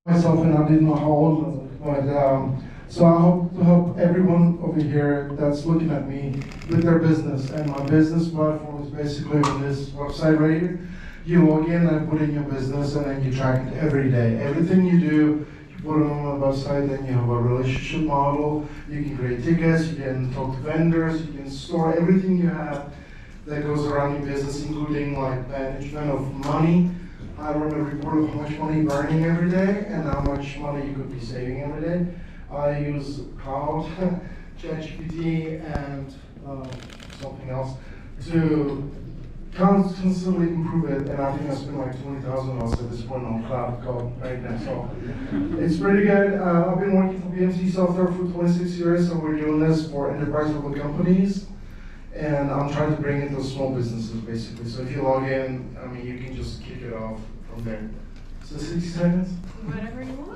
myself and I didn't know how old, but so I hope to help everyone over here that's looking at me with their business. And my business platform is basically on this website right here. You log in and put in your business, and then you track it every day. Everything you do, you put it on the website. Then you have a relationship model. You can create tickets. You can talk to vendors. You can store everything you have that goes around your business, including like management of money. I run a report of how much money you're burning every day and how much money you could be saving every day. I use Cloud, ChatGPT, and something else to constantly improve it. And I think I spend like $20,000 at this point on Cloud Code right now. So it's pretty good. I've been working for BMC Software for 26 years, and we're doing this for enterprise level companies. And I'm trying to bring it to small businesses, basically. So if you log in, I mean, you can just kick it off from there. So 60 seconds? Whatever you want.